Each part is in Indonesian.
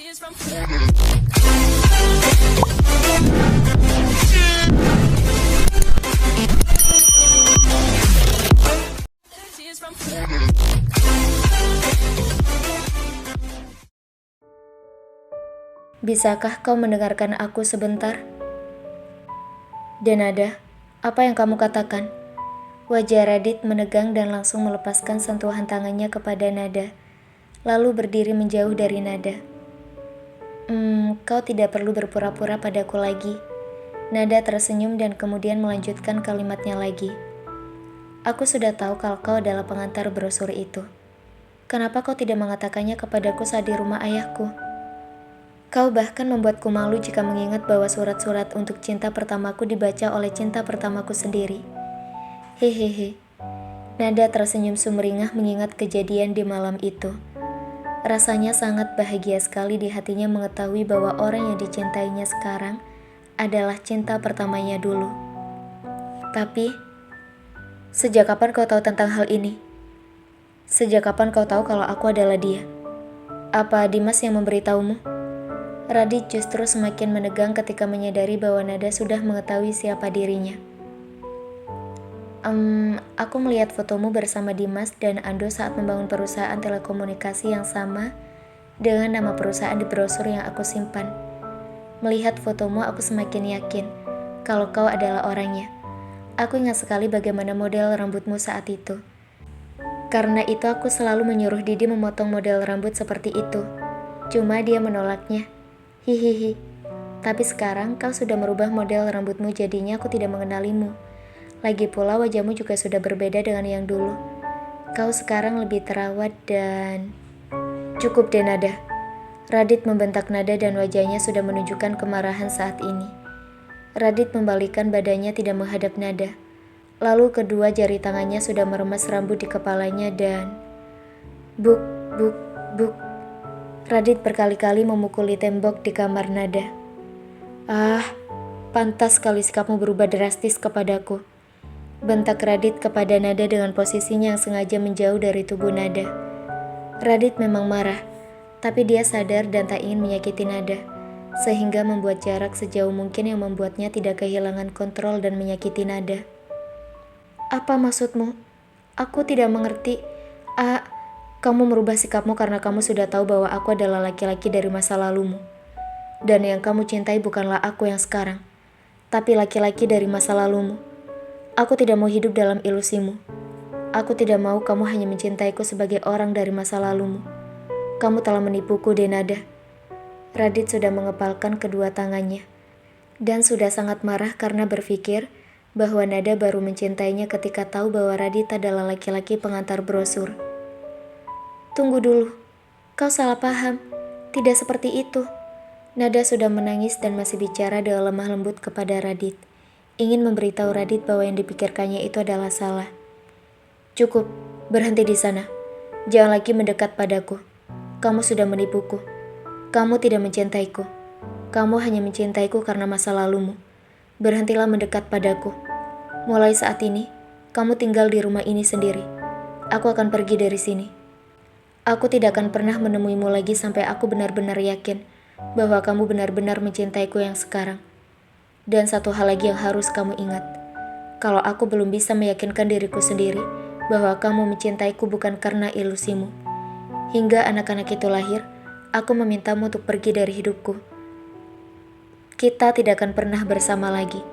Bisakah kau mendengarkan aku sebentar? Denada, apa yang kamu katakan? Wajah Radit menegang dan langsung melepaskan sentuhan tangannya kepada Nada, lalu berdiri menjauh dari Nada. Kau tidak perlu berpura-pura padaku lagi. Nada tersenyum dan kemudian melanjutkan kalimatnya lagi. Aku sudah tahu kalau kau adalah pengantar brosur itu. Kenapa kau tidak mengatakannya kepadaku saat di rumah ayahku? Kau bahkan membuatku malu jika mengingat bahwa surat-surat untuk cinta pertamaku dibaca oleh cinta pertamaku sendiri. Hehehe. Nada tersenyum sumringah mengingat kejadian di malam itu. Rasanya sangat bahagia sekali di hatinya mengetahui bahwa orang yang dicintainya sekarang adalah cinta pertamanya dulu. Tapi, sejak kapan kau tahu tentang hal ini? Sejak kapan kau tahu kalau aku adalah dia? Apa Dimas yang memberitahumu? Radit justru semakin menegang ketika menyadari bahwa Nada sudah mengetahui siapa dirinya. Aku melihat fotomu bersama Dimas dan Ando saat membangun perusahaan telekomunikasi yang sama dengan nama perusahaan di brosur yang aku simpan. Melihat fotomu aku semakin yakin kalau kau adalah orangnya. Aku ingat sekali bagaimana model rambutmu saat itu. Karena itu aku selalu menyuruh Didi memotong model rambut seperti itu. Cuma dia menolaknya. Hihihi. Tapi sekarang kau sudah merubah model rambutmu, jadinya aku tidak mengenalimu. Lagi pula wajahmu juga sudah berbeda dengan yang dulu. Kau sekarang lebih terawat dan... Cukup deh Nada. Radit membentak Nada dan wajahnya sudah menunjukkan kemarahan saat ini. Radit membalikkan badannya tidak menghadap Nada. Lalu kedua jari tangannya sudah meremas rambut di kepalanya dan... Buk, buk, buk. Radit berkali-kali memukuli tembok di kamar Nada. Pantas sekali sikapmu berubah drastis kepadaku. Bentak Radit kepada Nada dengan posisinya yang sengaja menjauh dari tubuh Nada. Radit memang marah, tapi dia sadar dan tak ingin menyakiti Nada, sehingga membuat jarak sejauh mungkin yang membuatnya tidak kehilangan kontrol dan menyakiti Nada. Apa maksudmu? Aku tidak mengerti. Kamu merubah sikapmu karena kamu sudah tahu bahwa aku adalah laki-laki dari masa lalumu. Dan yang kamu cintai bukanlah aku yang sekarang, tapi laki-laki dari masa lalumu. Aku tidak mau hidup dalam ilusimu. Aku tidak mau kamu hanya mencintaiku sebagai orang dari masa lalumu. Kamu telah menipuku, Denada. Radit sudah mengepalkan kedua tangannya, dan sudah sangat marah karena berpikir bahwa Nada baru mencintainya ketika tahu bahwa Radit adalah laki-laki pengantar brosur. Tunggu dulu, kau salah paham. Tidak seperti itu. Nada sudah menangis dan masih bicara dengan lemah lembut kepada Radit, ingin memberitahu Radit bahwa yang dipikirkannya itu adalah salah. Cukup, berhenti di sana. Jangan lagi mendekat padaku. Kamu sudah menipuku. Kamu tidak mencintaiku. Kamu hanya mencintaiku karena masa lalumu. Berhentilah mendekat padaku. Mulai saat ini, kamu tinggal di rumah ini sendiri. Aku akan pergi dari sini. Aku tidak akan pernah menemuimu lagi sampai aku benar-benar yakin bahwa kamu benar-benar mencintaiku yang sekarang. Dan satu hal lagi yang harus kamu ingat. Kalau aku belum bisa meyakinkan diriku sendiri bahwa kamu mencintaiku bukan karena ilusimu. Hingga anak-anak itu lahir, aku memintamu untuk pergi dari hidupku. Kita tidak akan pernah bersama lagi.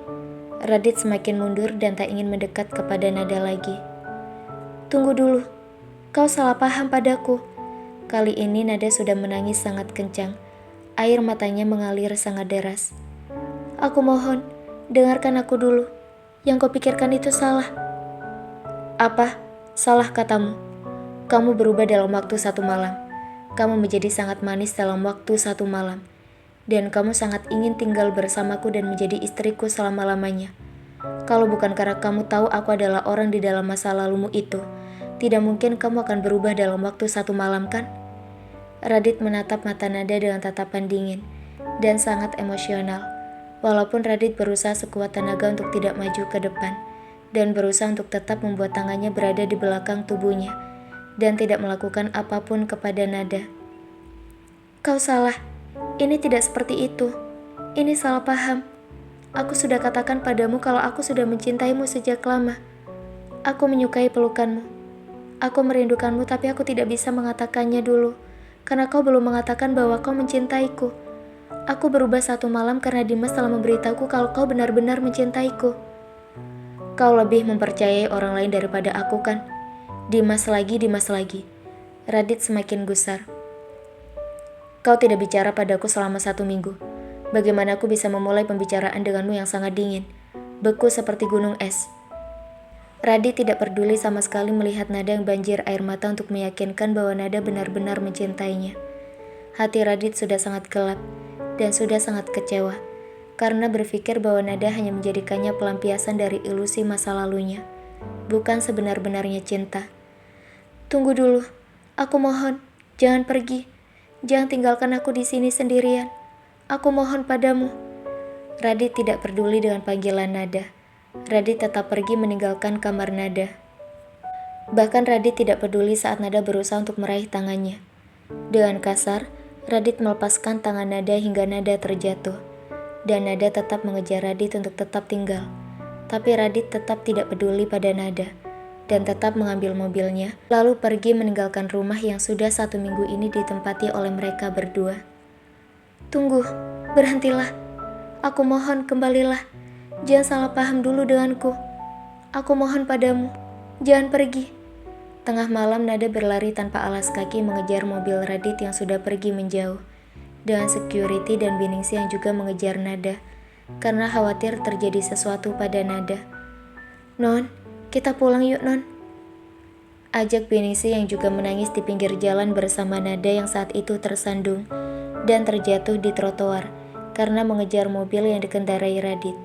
Radit semakin mundur dan tak ingin mendekat kepada Nada lagi. Tunggu dulu. Kau salah paham padaku. Kali ini Nada sudah menangis sangat kencang. Air matanya mengalir sangat deras. Aku mohon, dengarkan aku dulu. Yang kau pikirkan itu salah. Apa? Salah katamu. Kamu berubah dalam waktu 1 malam. Kamu menjadi sangat manis dalam waktu 1 malam. Dan kamu sangat ingin tinggal bersamaku dan menjadi istriku selama-lamanya. Kalau bukan karena kamu tahu aku adalah orang di dalam masa lalumu itu, tidak mungkin kamu akan berubah dalam waktu 1 malam, kan? Radit menatap mata Nada dengan tatapan dingin dan sangat emosional. Walaupun Radit berusaha sekuat tenaga untuk tidak maju ke depan dan berusaha untuk tetap membuat tangannya berada di belakang tubuhnya dan tidak melakukan apapun kepada Nada. Kau salah. Ini tidak seperti itu. Ini salah paham. Aku sudah katakan padamu kalau aku sudah mencintaimu sejak lama. Aku menyukai pelukanmu. Aku merindukanmu, tapi aku tidak bisa mengatakannya dulu, karena kau belum mengatakan bahwa kau mencintaiku. Aku berubah satu malam karena Dimas telah memberitahuku kalau kau benar-benar mencintaiku. Kau lebih mempercayai orang lain daripada aku kan? Dimas lagi. Radit semakin gusar. Kau tidak bicara padaku selama 1 minggu. Bagaimana aku bisa memulai pembicaraan denganmu yang sangat dingin, beku seperti gunung es? Radit tidak peduli sama sekali melihat Nada yang banjir air mata untuk meyakinkan bahwa Nada benar-benar mencintainya. Hati Radit sudah sangat gelap dan sudah sangat kecewa karena berpikir bahwa Nada hanya menjadikannya pelampiasan dari ilusi masa lalunya, bukan sebenar-benarnya cinta. Tunggu dulu, aku mohon, jangan pergi. Jangan tinggalkan aku di sini sendirian. Aku mohon padamu. Radit tidak peduli dengan panggilan Nada. Radit tetap pergi meninggalkan kamar Nada. Bahkan Radit tidak peduli saat Nada berusaha untuk meraih tangannya. Dengan kasar, Radit melepaskan tangan Nada hingga Nada terjatuh. Dan Nada tetap mengejar Radit untuk tetap tinggal. Tapi Radit tetap tidak peduli pada Nada dan tetap mengambil mobilnya, lalu pergi meninggalkan rumah yang sudah 1 minggu ini ditempati oleh mereka berdua. Tunggu, berhentilah. Aku mohon, kembalilah. Jangan salah paham dulu denganku. Aku mohon padamu, jangan pergi. Tengah malam Nada berlari tanpa alas kaki mengejar mobil Radit yang sudah pergi menjauh, dengan security dan Biningsi yang juga mengejar Nada, karena khawatir terjadi sesuatu pada Nada. Non, kita pulang yuk Non. Ajak Biningsi yang juga menangis di pinggir jalan bersama Nada yang saat itu tersandung dan terjatuh di trotoar karena mengejar mobil yang dikendarai Radit.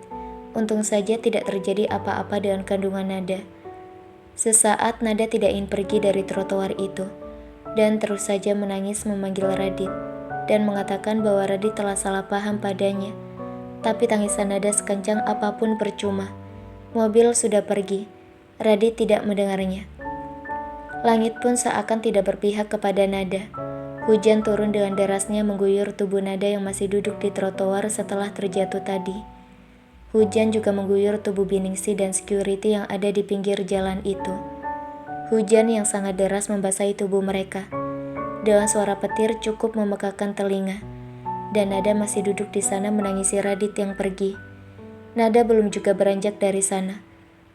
Untung saja tidak terjadi apa-apa dengan kandungan Nada. Sesaat Nada tidak ingin pergi dari trotoar itu dan terus saja menangis memanggil Radit dan mengatakan bahwa Radit telah salah paham padanya. Tapi tangisan Nada sekencang apapun percuma. Mobil sudah pergi. Radit tidak mendengarnya. Langit pun seakan tidak berpihak kepada Nada. Hujan turun dengan derasnya mengguyur tubuh Nada yang masih duduk di trotoar setelah terjatuh tadi. Hujan juga mengguyur tubuh Biningsi dan security yang ada di pinggir jalan itu. Hujan yang sangat deras membasahi tubuh mereka. Dengan suara petir cukup memekakan telinga. Dan Nada masih duduk di sana menangisi Radit yang pergi. Nada belum juga beranjak dari sana.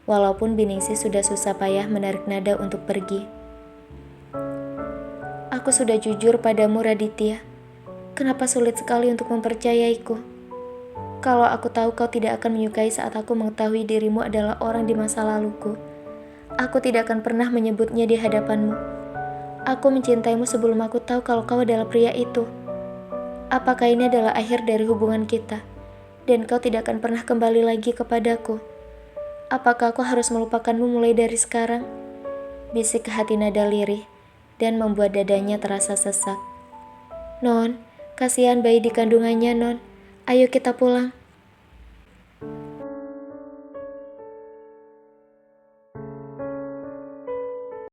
Walaupun Biningsi sudah susah payah menarik Nada untuk pergi. Aku sudah jujur padamu Raditya. Kenapa sulit sekali untuk mempercayaiku? Kalau aku tahu kau tidak akan menyukai saat aku mengetahui dirimu adalah orang di masa laluku, aku tidak akan pernah menyebutnya di hadapanmu. Aku mencintaimu sebelum aku tahu kalau kau adalah pria itu. Apakah ini adalah akhir dari hubungan kita, dan kau tidak akan pernah kembali lagi kepadaku? Apakah aku harus melupakanmu mulai dari sekarang? Bisik ke hati Nada lirih dan membuat dadanya terasa sesak. Non, kasihan bayi di kandungannya Non. Ayo kita pulang.